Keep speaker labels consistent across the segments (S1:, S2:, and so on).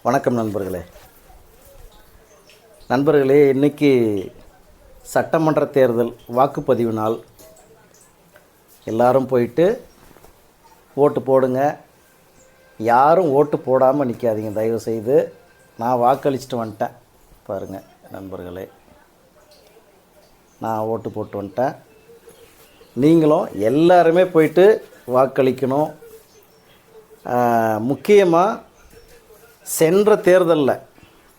S1: வணக்கம் நண்பர்களே, இன்றைக்கி சட்டமன்ற தேர்தல் வாக்குப்பதிவு நாள். எல்லாரும் போயிட்டு ஓட்டு போடுங்க. யாரும் ஓட்டு போடாமல் நிற்காதீங்க தயவுசெய்து. நான் வாக்களிச்சுட்டு வந்துட்டேன் பாருங்கள் நண்பர்களே, நான் ஓட்டு போட்டு வந்துட்டேன். நீங்களும் எல்லாருமே போயிட்டு வாக்களிக்கணும். முக்கியமாக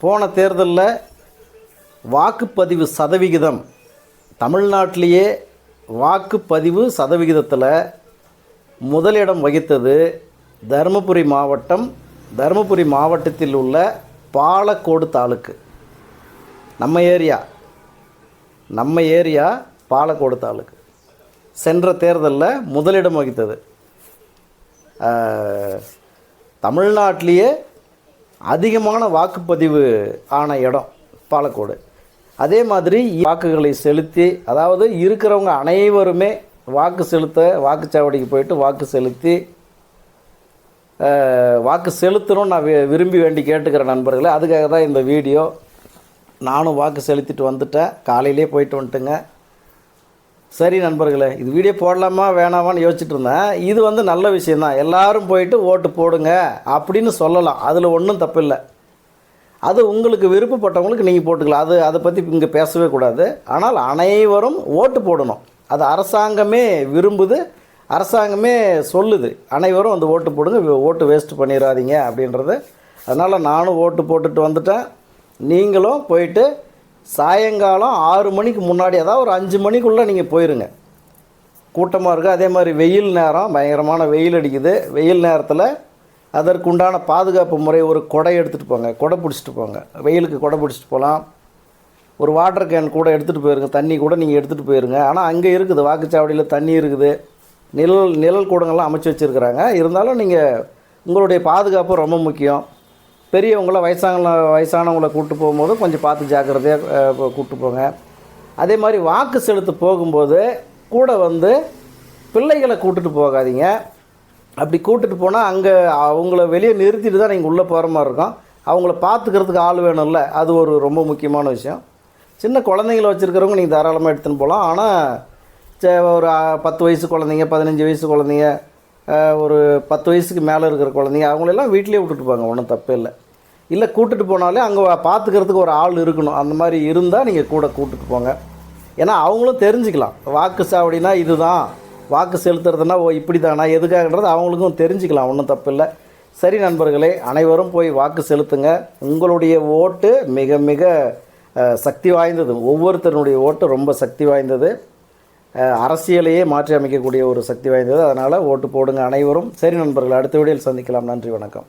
S1: போன தேர்தலில் வாக்குப்பதிவு சதவிகிதம் தமிழ்நாட்டிலேயே வாக்குப்பதிவு சதவிகிதத்தில் முதலிடம் வகித்தது தருமபுரி மாவட்டத்தில் உள்ள பாலக்கோடு தாலுக்கு. நம்ம ஏரியா பாலக்கோடு தாலுக்கு சென்ற தேர்தலில் முதலிடம் வகித்தது. தமிழ்நாட்டிலேயே அதிகமான வாக்குப்பதிவு ஆன இடம் பாலக்கோடு. அதே மாதிரி வாக்குகளை செலுத்தி, அதாவது இருக்கிறவங்க அனைவருமே வாக்குச்சாவடிக்கு போயிட்டு வாக்கு செலுத்தணும்னு நான் விரும்பி வேண்டி கேட்டுக்கிறேன் நண்பர்களே. அதுக்காக தான் இந்த வீடியோ. நானும் வாக்கு செலுத்திட்டு வந்துட்டேன், காலையிலே போயிட்டு வந்துட்டுங்க. சரி நண்பர்களே, இது வீடியோ போடலாமா வேணாமான்னு யோசிச்சுட்டு இருந்தேன். இது நல்ல விஷயந்தான். எல்லோரும் போயிட்டு ஓட்டு போடுங்க அப்படின்னு சொல்லலாம், அதில் ஒன்றும் தப்பில்லை. அது உங்களுக்கு விருப்பப்பட்டவங்களுக்கு நீங்கள் போட்டுக்கலாம். அதை பற்றி இங்கே பேசவே கூடாது. ஆனால் அனைவரும் ஓட்டு போடணும். அது அரசாங்கமே விரும்புது, அரசாங்கமே சொல்லுது. அனைவரும் அந்த ஓட்டு போடுங்க, ஓட்டு வேஸ்ட் பண்ணிடாதீங்க அப்படின்றது. அதனால் நானும் ஓட்டு போட்டுட்டு வந்துட்டேன். நீங்களும் போயிட்டு சாயங்காலம் 6 மணிக்கு முன்னாடி, அதாவது ஒரு 5 மணிக்குள்ளே நீங்கள் போயிருங்க. கூட்டமாக இருக்குது. அதே மாதிரி வெயில் நேரம், பயங்கரமான வெயில் அடிக்குது. வெயில் நேரத்தில் அதற்குண்டான பாதுகாப்பு முறை, ஒரு கொடை எடுத்துகிட்டு போங்க, கொடை பிடிச்சிட்டு போங்க. வெயிலுக்கு கொடை பிடிச்சிட்டு போகலாம். ஒரு வாட்டர் கேன் கூட எடுத்துகிட்டு போயிருங்க, தண்ணி கூட நீங்கள் எடுத்துகிட்டு போயிருங்க. ஆனால் அங்கே இருக்குது, வாக்குச்சாவடியில் தண்ணி இருக்குது, நிழல் கூடங்கள்லாம் அமைச்சு வச்சுருக்குறாங்க. இருந்தாலும் நீங்கள் உங்களுடைய பாதுகாப்பு ரொம்ப முக்கியம். பெரியவங்கள வயசானவங்களை கூப்பிட்டு போகும்போது கொஞ்சம் பார்த்து ஜாக்கிரதையாக கூப்பிட்டு போங்க. அதே மாதிரி வாக்கு செலுத்த போகும்போது கூட பிள்ளைகளை கூப்பிட்டுட்டு போகாதீங்க. அப்படி கூப்பிட்டுட்டு போனால் அங்கே அவங்கள வெளியே நிறுத்திட்டு தான் நீங்கள் உள்ளே போகிற மாதிரி இருக்கும். அவங்கள பார்த்துக்கிறதுக்கு ஆள் வேணும்ல, அது ஒரு ரொம்ப முக்கியமான விஷயம். சின்ன குழந்தைங்கள வச்சுருக்கிறவங்க நீங்கள் தாராளமாக எடுத்துன்னு போகலாம். ஆனால் ஒரு 10 வயசு குழந்தைங்க, 15 வயசு குழந்தைங்க, ஒரு 10 வயசுக்கு மேலே இருக்கிற குழந்தைங்க, அவங்களெல்லாம் வீட்டிலே விட்டுட்டு போங்க, ஒன்றும் தப்பே இல்லை. இல்லை கூப்பிட்டுட்டு போனாலே அங்கே பார்த்துக்கிறதுக்கு ஒரு ஆள் இருக்கணும். அந்த மாதிரி இருந்தால் நீங்கள் கூட கூப்பிட்டுட்டு போங்க. ஏன்னா அவங்களும் தெரிஞ்சுக்கலாம், வாக்கு சாவடினா இதுதான், வாக்கு செலுத்துறதுனா இப்படி தானா, எதுக்காகன்றது அவங்களுக்கும் தெரிஞ்சுக்கலாம், ஒன்றும் தப்பில்லை. சரி நண்பர்களே, அனைவரும் போய் வாக்கு செலுத்துங்க. உங்களுடைய ஓட்டு மிக மிக சக்தி வாய்ந்தது. ஒவ்வொருத்தருடைய ஓட்டு ரொம்ப சக்தி வாய்ந்தது. அரசியலையே மாற்றி அமைக்கக்கூடிய ஒரு சக்தி வாய்ந்தது. அதனால் ஓட்டு போடுங்க அனைவரும். சரி நண்பர்களே, அடுத்த வீடியோவில் சந்திக்கலாம். நன்றி, வணக்கம்.